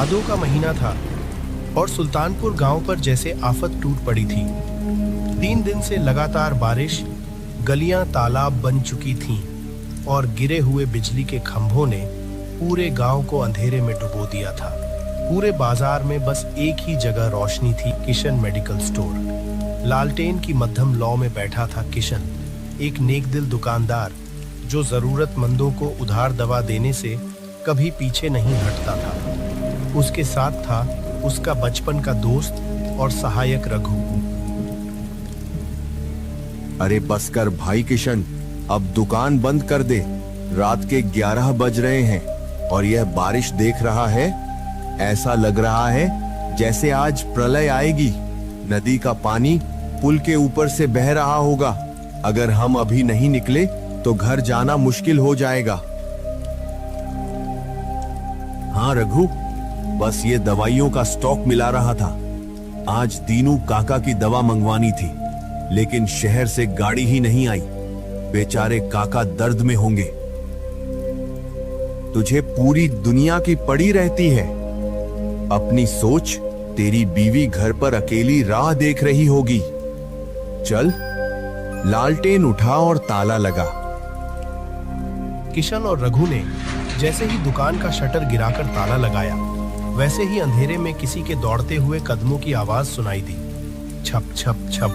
भादों का महीना था और सुल्तानपुर गांव पर जैसे आफत टूट पड़ी थी। 3 दिन से लगातार बारिश, गलियां तालाब बन चुकी थीं और गिरे हुए बिजली के खंभों ने पूरे गांव को अंधेरे में डुबो दिया था। पूरे बाजार में बस एक ही जगह रोशनी थी, किशन मेडिकल स्टोर। लालटेन की मध्यम लौ में बैठा था किशन, एक नेकदिल दुकानदार जो जरूरतमंदों को उधार दवा देने से कभी पीछे नहीं हटता था। उसके साथ था उसका बचपन का दोस्त और सहायक रघु। अरे बस कर भाई किशन, अब दुकान बंद कर दे। रात के 11 बज रहे हैं और यह बारिश देख रहा है, ऐसा लग रहा है जैसे आज प्रलय आएगी। नदी का पानी पुल के ऊपर से बह रहा होगा। अगर हम अभी नहीं निकले तो घर जाना मुश्किल हो जाएगा। हाँ रघु, बस ये दवाइयों का स्टॉक मिला रहा था। आज दीनू काका की दवा मंगवानी थी, लेकिन शहर से गाड़ी ही नहीं आई। बेचारे काका दर्द में होंगे। तुझे पूरी दुनिया की पड़ी रहती है। अपनी सोच, तेरी बीवी घर पर अकेली राह देख रही होगी। चल। लालटेन उठा और ताला लगा। किशन और रघु ने जैसे ही दुकान का शटर गिराकर ताला लगाया, वैसे ही अंधेरे में किसी के दौड़ते हुए कदमों की आवाज सुनाई दी। छप छप छप।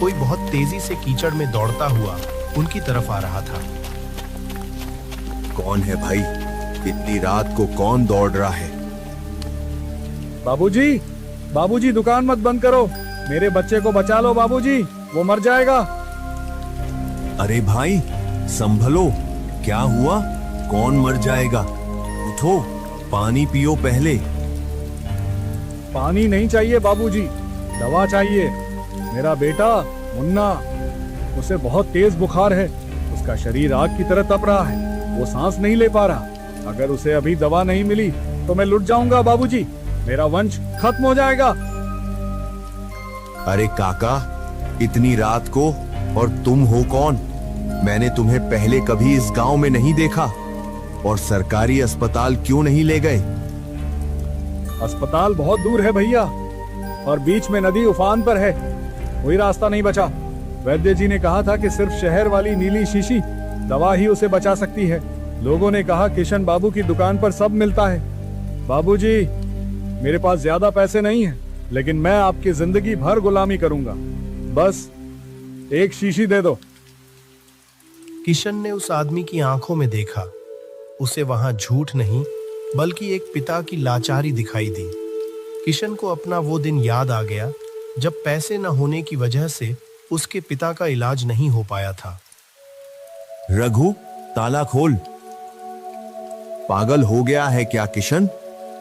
कोई बहुत तेजी से कीचड़ में दौड़ता हुआ उनकी तरफ आ रहा था। कौन है भाई? इतनी रात को कौन दौड़ रहा है? बाबूजी, बाबूजी दुकान मत बंद करो। मेरे बच्चे को बचा लो बाबूजी, वो मर जाएगा। अरे भाई संभलो, क्या हुआ? कौन मर जाएगा? उठो, पानी पियो पहले। पानी नहीं चाहिए बाबूजी, दवा चाहिए। मेरा बेटा मुन्ना, उसे बहुत तेज बुखार है। उसका शरीर आग की तरह तप रहा है, वो सांस नहीं ले पा रहा। अगर उसे अभी दवा नहीं मिली तो मैं लुट जाऊंगा बाबूजी, मेरा वंश खत्म हो जाएगा। अरे काका, इतनी रात को, और तुम हो कौन? मैंने तुम्हें पहले कभी इस गांव में नहीं देखा। और सरकारी अस्पताल क्यों नहीं ले गए? अस्पताल बहुत दूर है भैया, और बीच में नदी उफान पर है, कोई रास्ता नहीं बचा। वैद्य जी ने कहा था कि सिर्फ शहर वाली नीली शीशी दवा ही उसे बचा सकती है। लोगों ने कहा किशन बाबू की दुकान पर सब मिलता है। बाबूजी, मेरे पास ज्यादा पैसे नहीं हैं, लेकिन मैं आपकी जिंदगी भर गुलामी करूंगा। बस एक शीशी दे दो। किशन ने उस आदमी की आंखों में देखा। उसे वहां झूठ नहीं, बल्कि एक पिता की लाचारी दिखाई दी। किशन को अपना वो दिन याद आ गया जब पैसे न होने की वजह से उसके पिता का इलाज नहीं हो पाया था। रघु, ताला खोल। पागल हो गया है क्या किशन?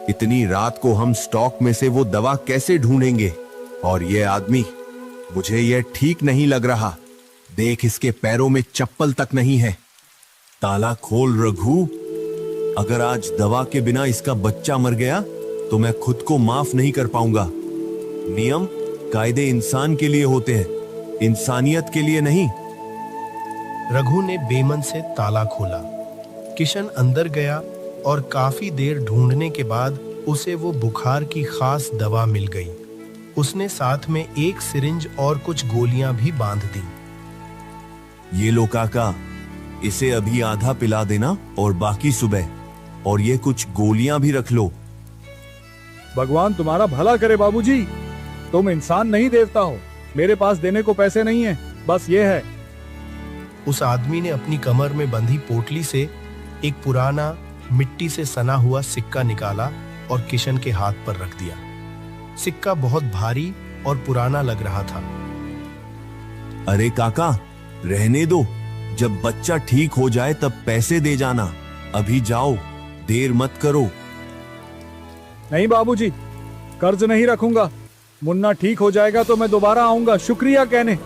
इतनी रात को हम स्टॉक में से वो दवा कैसे ढूंढेंगे? और ये आदमी, मुझे ये ठीक नहीं लग रहा। देख, इसके पैरों में चप्पल तक नहीं है। ताला खोल रघु। अगर आज दवा के बिना इसका बच्चा मर गया तो मैं खुद को माफ नहीं कर पाऊंगा। नियम कायदे इंसान के लिए होते हैं, इंसानियत के लिए नहीं। रघु ने बेमन से ताला खोला। किशन अंदर गया और काफी देर ढूंढने के बाद उसे वो बुखार की खास दवा मिल गई। उसने साथ में एक सिरिंज और कुछ गोलियां भी बांध दी। ये लो काका, इसे अभी आधा पिला देना और बाकी सुबह। और ये कुछ गोलियां भी रख लो। भगवान तुम्हारा भला करे बाबूजी, तुम इंसान नहीं देवता हो। मेरे पास देने को पैसे नहीं है, बस ये है। उस आदमी ने अपनी कमर में बंधी पोटली से एक पुराना मिट्टी से सना हुआ सिक्का निकाला और किशन के हाथ पर रख दिया। सिक्का बहुत भारी और पुराना लग रहा था। अरे काका, रहने दो, जब बच्चा ठीक हो जाए तब पैसे दे जाना। अभी जाओ, देर मत करो। नहीं बाबूजी, कर्ज नहीं रखूंगा। मुन्ना ठीक हो जाएगा तो मैं दोबारा आऊंगा शुक्रिया कहने।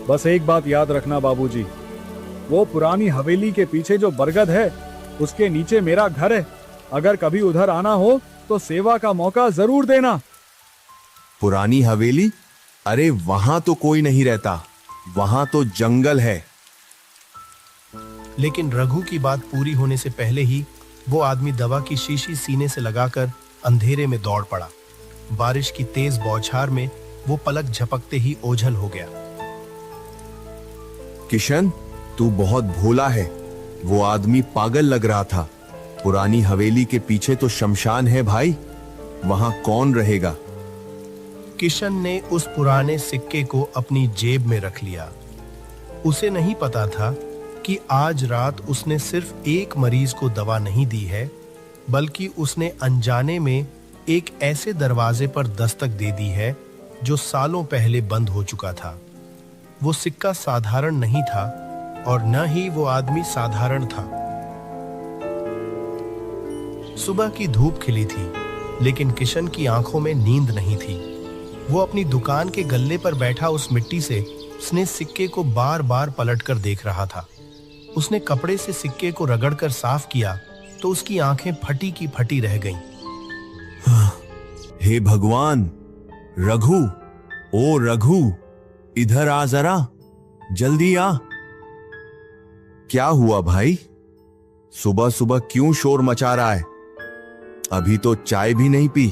बस एक बात याद रखना बाबूजी, वो पुरानी हवेली के पीछे जो बरगद है उसके नीचे मेरा घर है। अगर कभी उधर आना हो तो सेवा का मौका जरूर देना। पुरानी हवेली? अरे वहां तो कोई नहीं रहता, वहां तो जंगल है। लेकिन रघु की बात पूरी होने से पहले ही वो आदमी दवा की शीशी सीने से लगाकर अंधेरे में दौड़ पड़ा। बारिश की तेज बौछार में वो पलक झपकते ही ओझल हो गया। किशन, तू बहुत भोला है। वो आदमी पागल लग रहा था। पुरानी हवेली के पीछे तो शमशान है भाई, वहां कौन रहेगा? किशन ने उस पुराने सिक्के को अपनी जेब में रख लिया। उसे नहीं पता था कि आज रात उसने सिर्फ एक मरीज को दवा नहीं दी है, बल्कि उसने अनजाने में एक ऐसे दरवाजे पर दस्तक दे दी है जो सालों पहले बंद हो चुका था। वो सिक्का साधारण नहीं था और न ही वो आदमी साधारण था। सुबह की धूप खिली थी, लेकिन किशन की आंखों में नींद नहीं थी। वो अपनी दुकान के गल्ले पर बैठा उस मिट्टी से उसने सिक्के को बार बार पलटकर देख रहा था। उसने कपड़े से सिक्के को रगड़कर साफ किया तो उसकी आंखें फटी की फटी रह गईं। हे भगवान! रघु, ओ रघु, इधर आ जरा, जल्दी आ। क्या हुआ भाई? सुबह सुबह क्यों शोर मचा रहा है? अभी तो चाय भी नहीं पी।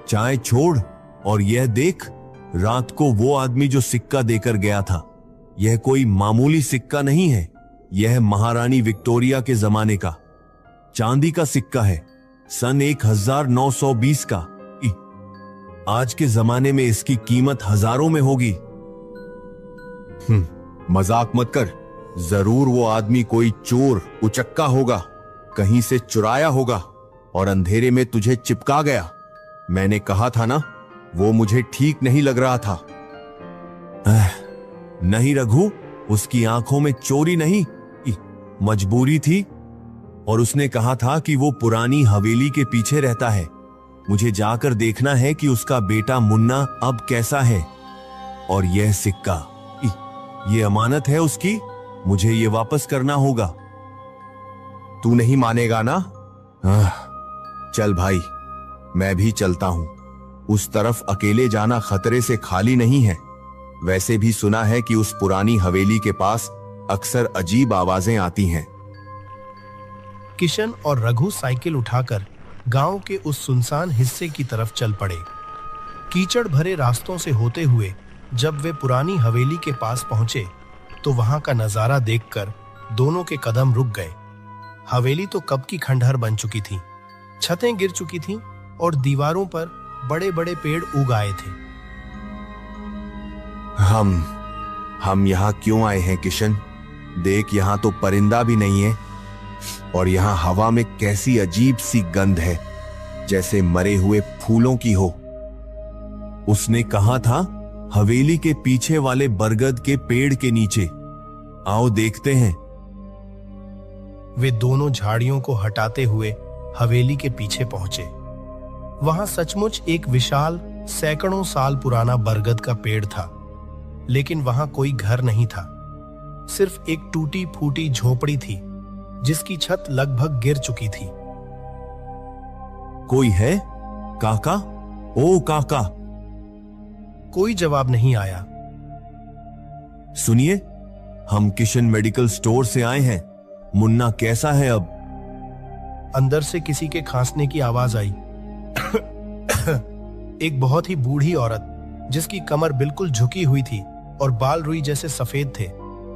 चाय छोड़ और यह देख, रात को वो आदमी जो सिक्का देकर गया था, यह कोई मामूली सिक्का नहीं है। यह महारानी विक्टोरिया के जमाने का चांदी का सिक्का है, सन 1920 का। आज के जमाने में इसकी कीमत हजारों में होगी। मजाक मत कर। जरूर वो आदमी कोई चोर उचक्का होगा, कहीं से चुराया होगा और अंधेरे में तुझे चिपका गया। मैंने कहा था ना, वो मुझे ठीक नहीं लग रहा था। नहीं रघु, उसकी आंखों में चोरी नहीं, मजबूरी थी। और उसने कहा था कि वो पुरानी हवेली के पीछे रहता है। मुझे जाकर देखना है कि उसका बेटा मुन्ना अब कैसा है। और यह सिक्का, ये अमानत है उसकी, मुझे ये वापस करना होगा। तू नहीं मानेगा ना? चल भाई, मैं भी चलता हूं। उस तरफ अकेले जाना खतरे से खाली नहीं है। वैसे भी सुना है कि उस पुरानी हवेली के पास अक्सर अजीब आवाजें आती हैं। किशन और रघु साइकिल उठाकर गांव के उस सुनसान हिस्से की तरफ चल पड़े। कीचड़ भरे रास्तों से होते हुए जब वे पुरानी हवेली के पास पहुंचे तो वहां का नजारा देखकर दोनों के कदम रुक गए। हवेली तो कब की खंडहर बन चुकी थी, छतें गिर चुकी थीं और दीवारों पर बड़े बड़े पेड़ उग आए थे। हम यहां क्यों आए हैं किशन? देख, यहां तो परिंदा भी नहीं है और यहां हवा में कैसी अजीब सी गंध है, जैसे मरे हुए फूलों की हो। उसने कहा था हवेली के पीछे वाले बरगद के पेड़ के नीचे। आओ देखते हैं। वे दोनों झाड़ियों को हटाते हुए हवेली के पीछे पहुंचे। वहां सचमुच एक विशाल सैकड़ों साल पुराना बरगद का पेड़ था, लेकिन वहां कोई घर नहीं था। सिर्फ एक टूटी फूटी झोपड़ी थी जिसकी छत लगभग गिर चुकी थी। कोई है? काका, ओ काका। कोई जवाब नहीं आया। सुनिए, हम किशन मेडिकल स्टोर से आए हैं। मुन्ना कैसा है अब? अंदर से किसी के खांसने की आवाज आई। एक बहुत ही बूढ़ी औरत जिसकी कमर बिल्कुल झुकी हुई थी और बाल रुई जैसे सफेद थे,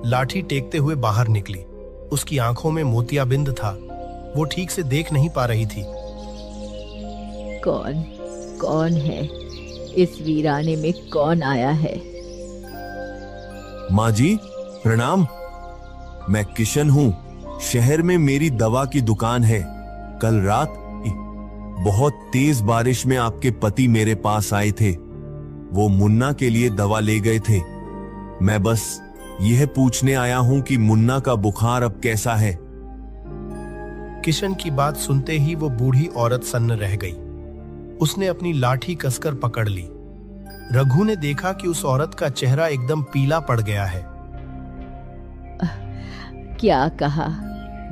लाठी टेकते हुए बाहर निकली। उसकी आंखों में मोतियाबिंद था। वो ठीक से देख नहीं पा रही थी। कौन है? इस वीराने में कौन आया है? माँ जी, प्रणाम। मैं किशन हूँ। शहर में मेरी दवा की दुकान है। कल रात बहुत तेज बारिश में आपके पति मेरे पास आए थे। वो मुन्ना के लिए दवा ले गए थे। मैं बस यह पूछने आया हूं कि मुन्ना का बुखार अब कैसा है। किशन की बात सुनते ही वो बूढ़ी औरत सन्न रह गई। उसने अपनी लाठी कसकर पकड़ ली। रघु ने देखा कि उस औरत का चेहरा एकदम पीला पड़ गया है। क्या कहा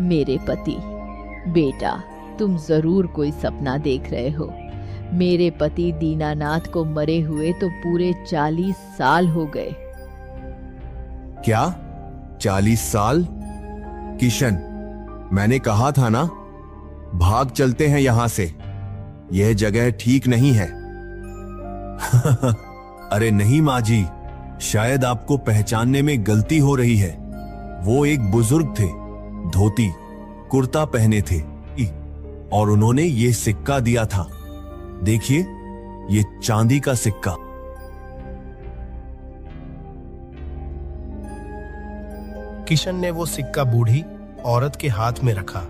मेरे पति? बेटा, तुम जरूर कोई सपना देख रहे हो। मेरे पति दीनानाथ को मरे हुए तो पूरे 40 साल हो गए। क्या 40 साल? किशन, मैंने कहा था ना, भाग चलते हैं यहां से, यह जगह ठीक नहीं है। अरे नहीं माँ जी, शायद आपको पहचानने में गलती हो रही है। वो एक बुजुर्ग थे, धोती कुर्ता पहने थे और उन्होंने ये सिक्का दिया था। देखिए, ये चांदी का सिक्का। किशन ने वो सिक्का बूढ़ी औरत के हाथ में रखा।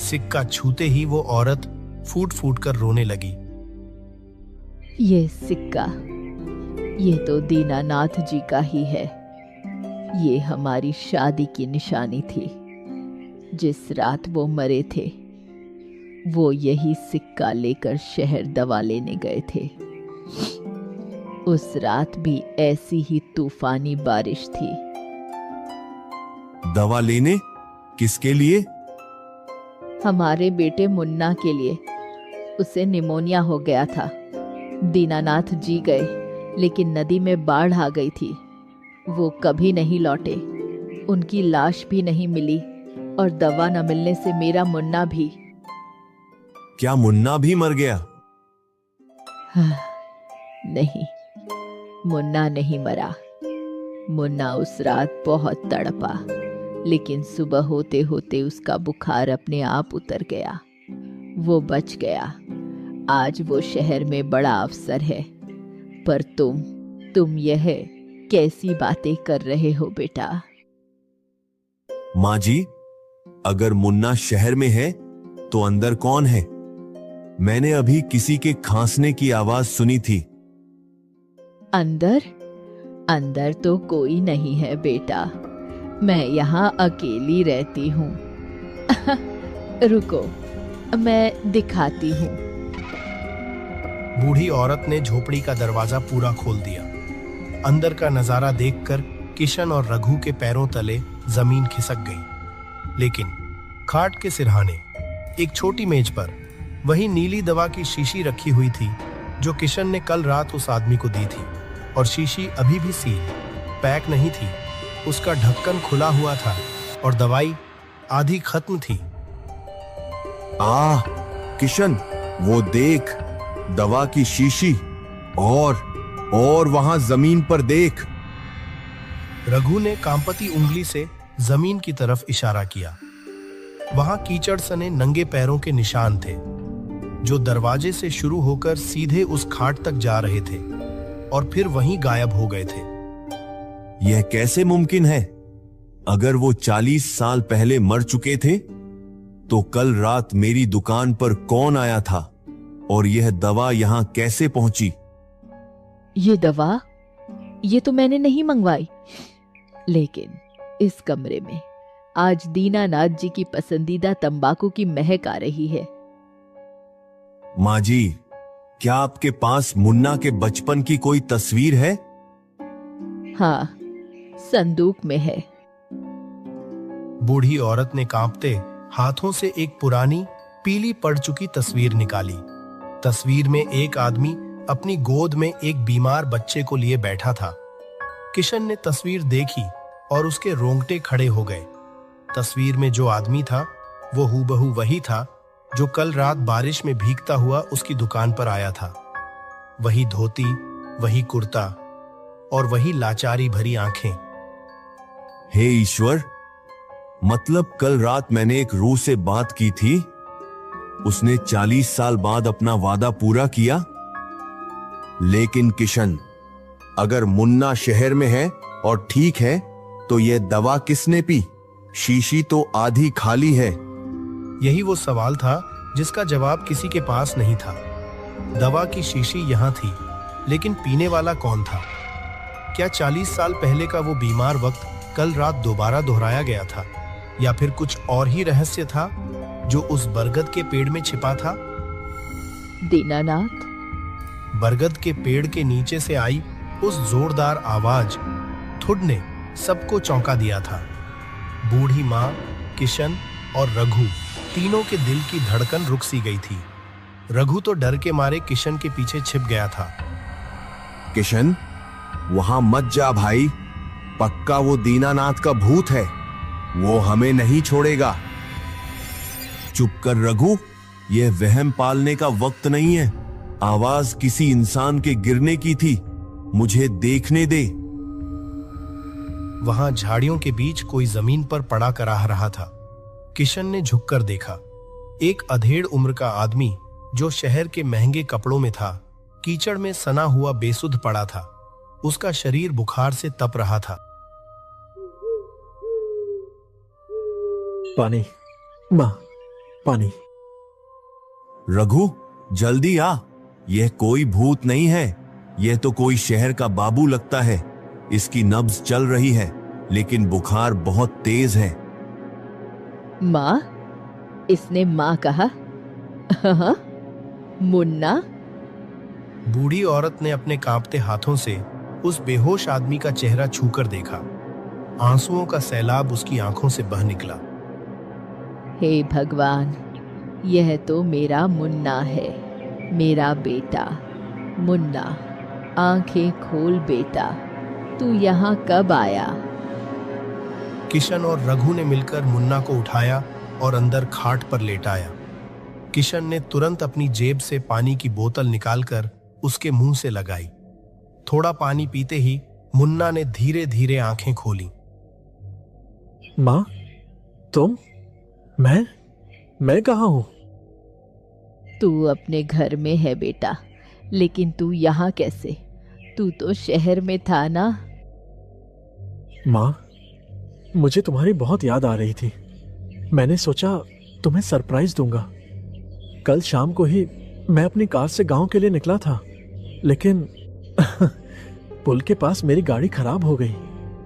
सिक्का छूते ही वो औरत फूट फूट कर रोने लगी। ये सिक्का, ये तो दीनानाथ जी का ही है। ये हमारी शादी की निशानी थी। जिस रात वो मरे थे, वो यही सिक्का लेकर शहर दवा लेने गए थे। उस रात भी ऐसी ही तूफानी बारिश थी। दवा लेने? किसके लिए? हमारे बेटे मुन्ना के लिए। उसे निमोनिया हो गया था। दीनानाथ जी गए, लेकिन नदी में बाढ़ आ गई थी। वो कभी नहीं लौटे। उनकी लाश भी नहीं मिली और दवा न मिलने से मेरा मुन्ना भी। क्या मुन्ना भी मर गया? नहीं, मुन्ना नहीं मरा। मुन्ना उस रात बहुत तड़पा, लेकिन सुबह होते होते उसका बुखार अपने आप उतर गया। वो बच गया। आज वो शहर में बड़ा अफसर है। पर तुम यह कैसी बातें कर रहे हो बेटा? माँ जी, अगर मुन्ना शहर में है तो अंदर कौन है? मैंने अभी किसी के खांसने की आवाज सुनी थी। अंदर? अंदर तो कोई नहीं है बेटा। मैं यहाँ अकेली रहती हूँ। रुको, मैं दिखाती हूँ। बूढ़ी औरत ने झोपड़ी का दरवाजा पूरा खोल दिया। अंदर का नजारा देखकर किशन और रघु के पैरों तले जमीन खिसक गई। लेकिन खाट के सिरहाने एक छोटी मेज पर वही नीली दवा की शीशी रखी हुई थी जो किशन ने कल रात उस आदमी को दी थी। और शीशी अभी भी सील पैक नहीं थी। उसका ढक्कन खुला हुआ था और दवाई आधी खत्म थी। किशन, वो देख, दवा की शीशी। और वहां जमीन पर देख। रघु ने कांपती उंगली से जमीन की तरफ इशारा किया। वहां कीचड़ सने नंगे पैरों के निशान थे, जो दरवाजे से शुरू होकर सीधे उस खाट तक जा रहे थे और फिर वहीं गायब हो गए थे। यह कैसे मुमकिन है? अगर वो 40 साल पहले मर चुके थे, तो कल रात मेरी दुकान पर कौन आया था और यह दवा यहां कैसे पहुंची? ये दवा, ये तो मैंने नहीं मंगवाई। लेकिन इस कमरे में आज दीनानाथ जी की पसंदीदा तंबाकू की महक आ रही है। माँ जी, क्या आपके पास मुन्ना के बचपन की कोई तस्वीर है? हाँ, संदूक में है। बूढ़ी औरत ने कांपते हाथों से एक पुरानी पीली पड़ चुकी तस्वीर निकाली। तस्वीर में एक आदमी अपनी गोद में एक बीमार बच्चे को लिए बैठा था। किशन ने तस्वीर देखी और उसके रोंगटे खड़े हो गए। तस्वीर में जो आदमी था वो हूबहू वही था जो कल रात बारिश में भीगता हुआ उसकी दुकान पर आया था। वही धोती, वही कुर्ता और वही लाचारी भरी आंखें। हे ईश्वर, मतलब कल रात मैंने एक रूह से बात की थी, उसने 40 साल बाद अपना वादा पूरा किया। लेकिन किशन, अगर मुन्ना शहर में है और ठीक है, तो यह दवा किसने पी? शीशी तो आधी खाली है। यही वो सवाल था जिसका जवाब किसी के पास नहीं था। दवा की शीशी यहां थी, लेकिन पीने वाला कौन था? क्या 40 साल पहले का वो बीमार वक्त कल रात दोबारा दोहराया गया था, या फिर कुछ और ही रहस्य था जो उस बरगद के पेड़ में छिपा था? दीनानाथ। बरगद के पेड़ के नीचे से आई उस जोरदार आवाज थुड ने सबको चौंका दिया था। बूढ़ी माँ, किशन और रघु तीनों के दिल की धड़कन रुक सी गई थी। रघु तो डर के मारे किशन के पीछे छिप गया था। किशन, वहां मत जा भाई, पक्का वो दीनानाथ का भूत है, वो हमें नहीं छोड़ेगा। चुप कर रघु, यह वहम पालने का वक्त नहीं है। आवाज किसी इंसान के गिरने की थी, मुझे देखने दे। वहां झाड़ियों के बीच कोई जमीन पर पड़ा कराह रहा था। किशन ने झुककर देखा। एक अधेड़ उम्र का आदमी जो शहर के महंगे कपड़ों में था, कीचड़ में सना हुआ बेसुध पड़ा था। उसका शरीर बुखार से तप रहा था। पानी, मां, पानी। रघु, जल्दी आ, यह कोई भूत नहीं है, यह तो कोई शहर का बाबू लगता है। इसकी नब्ज चल रही है, लेकिन बुखार बहुत तेज है। माँ? इसने माँ कहा? हाँ, मुन्ना? बूढ़ी औरत ने अपने कांपते हाथों से उस बेहोश आदमी का चेहरा छूकर देखा। आंसुओं का सैलाब उसकी आंखों से बह निकला। हे भगवान, यह तो मेरा मुन्ना है, मेरा बेटा। मुन्ना, आंखें खोल बेटा, तू यहाँ कब आया? किशन और रघु ने मिलकर मुन्ना को उठाया और अंदर खाट पर लेटाया। किशन ने तुरंत अपनी जेब से पानी की बोतल निकालकर उसके मुंह से लगाई। थोड़ा पानी पीते ही मुन्ना ने धीरे धीरे आंखें खोली। मां, तुम? मैं कहाँ हूं? तू अपने घर में है बेटा, लेकिन तू यहाँ कैसे? तू तो शहर में था ना? मां, मुझे तुम्हारी बहुत याद आ रही थी। मैंने सोचा तुम्हें सरप्राइज दूंगा। कल शाम को ही मैं अपनी कार से गांव के लिए निकला था, लेकिन पुल के पास मेरी गाड़ी खराब हो गई।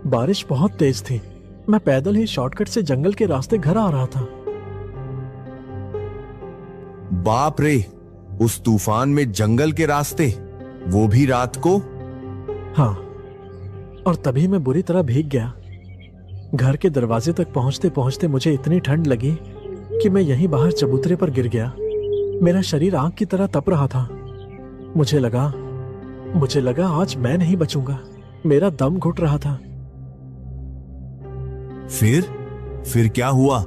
बारिश बहुत तेज थी। मैं पैदल ही शॉर्टकट से जंगल के रास्ते घर आ रहा था। बाप रे, उस तूफान में जंगल के रास्ते, वो भी रात को? हाँ, और तभी मैं बुरी तरह भीग गया। घर के दरवाजे तक पहुंचते पहुंचते मुझे इतनी ठंड लगी कि मैं यहीं बाहर चबूतरे पर गिर गया। मेरा शरीर आग की तरह तप रहा था। मुझे लगा आज मैं नहीं बचूंगा। मेरा दम घुट रहा था। फिर क्या हुआ?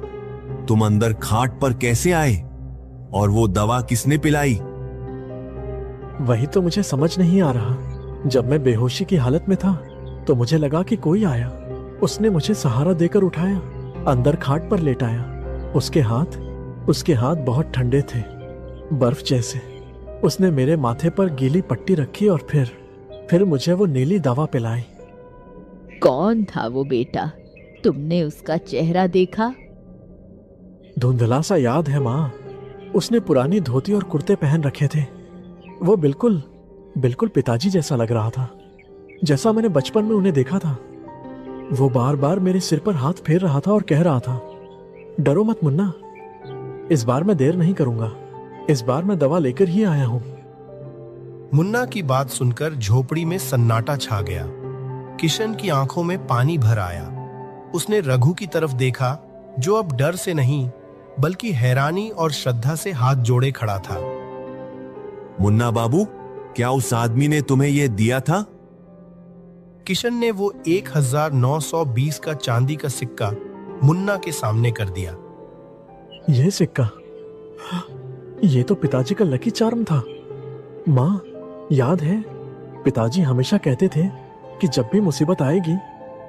तुम अंदर खाट पर कैसे आए? और वो दवा किसने पिलाई? वही तो मुझे समझ नहीं आ रहा। जब मैं बेहोशी की हालत में था तो मुझे लगा कि कोई आया। उसने मुझे सहारा देकर उठाया, अंदर खाट पर लेटाया। उसके हाथ बहुत ठंडे थे, बर्फ जैसे। उसने मेरे माथे पर गीली पट्टी रखी और फिर मुझे वो नीली दवा पिलाई। कौन था वो बेटा? तुमने उसका चेहरा देखा? धुंधला सा याद है माँ। उसने पुरानी धोती और कुर्ते पहन रखे थे। वो बिल्कुल पिताजी जैसा लग रहा था, जैसा मैंने बचपन में उन्हें देखा था। वो बार बार मेरे सिर पर हाथ फेर रहा था और कह रहा था, डरो मत मुन्ना, इस बार मैं देर नहीं करूंगा। इस बार मैं दवा लेकर ही आया हूं। मुन्ना की बात सुनकर झोपड़ी में सन्नाटा छा गया। किशन की आंखों में पानी भर आया। उसने रघु की तरफ देखा, जो अब डर से नहीं बल्कि हैरानी और श्रद्धा से हाथ जोड़े खड़ा था। मुन्ना बाबू, क्या उस आदमी ने तुम्हें यह दिया था? किशन ने वो 1920 का चांदी का सिक्का मुन्ना के सामने कर दिया। यह सिक्का, ये तो पिताजी का लकी चार्म था। माँ, याद है पिताजी हमेशा कहते थे कि जब भी मुसीबत आएगी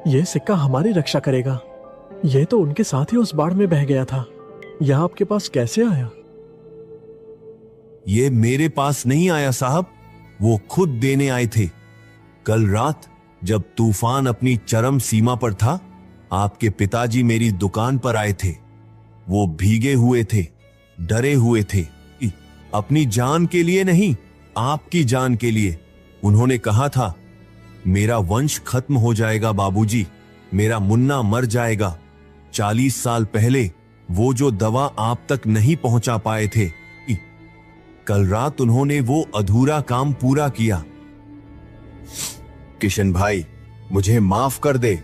यह सिक्का हमारी रक्षा करेगा। यह तो उनके साथ ही उस बाढ़ में बह गया था। यह आपके पास कैसे आया? ये मेरे पास नहीं आया साहब, वो खुद देने आए थे। कल रात जब तूफान अपनी चरम सीमा पर था, आपके पिताजी मेरी दुकान पर आए थे। वो भीगे हुए थे, डरे हुए थे, अपनी जान के लिए नहीं, आपकी जान के लिए। उन्होंने कहा था, मेरा वंश खत्म हो जाएगा बाबूजी, मेरा मुन्ना मर जाएगा। 40 साल पहले वो जो दवा आप तक नहीं पहुंचा पाए थे, कल रात उन्होंने वो अधूरा काम पूरा किया। किशन भाई, मुझे माफ कर दे,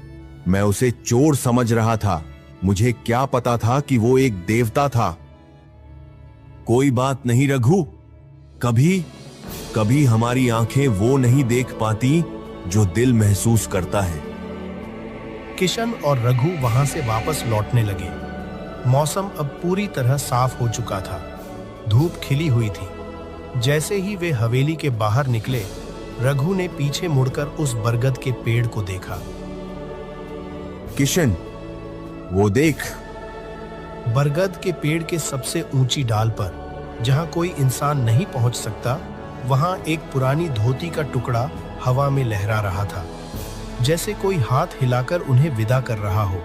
मैं उसे चोर समझ रहा था। मुझे क्या पता था कि वो एक देवता था। कोई बात नहीं रघु, कभी हमारी आंखें वो नहीं देख पाती जो दिल महसूस करता है। किशन और रघु वहां से वापस लौटने लगे। मौसम अब पूरी तरह साफ हो चुका था। धूप खिली हुई थी। जैसे ही वे हवेली के बाहर निकले, रघु ने पीछे मुड़कर उस बरगद के पेड़ को देखा। किशन, वो देख। बरगद के पेड़ के सबसे ऊंची डाल पर, जहां कोई इंसान नहीं पहुंच सकता, वहां एक पुरानी धोती का टुकड़ा हवा में लहरा रहा था, जैसे कोई हाथ हिलाकर उन्हें विदा कर रहा हो।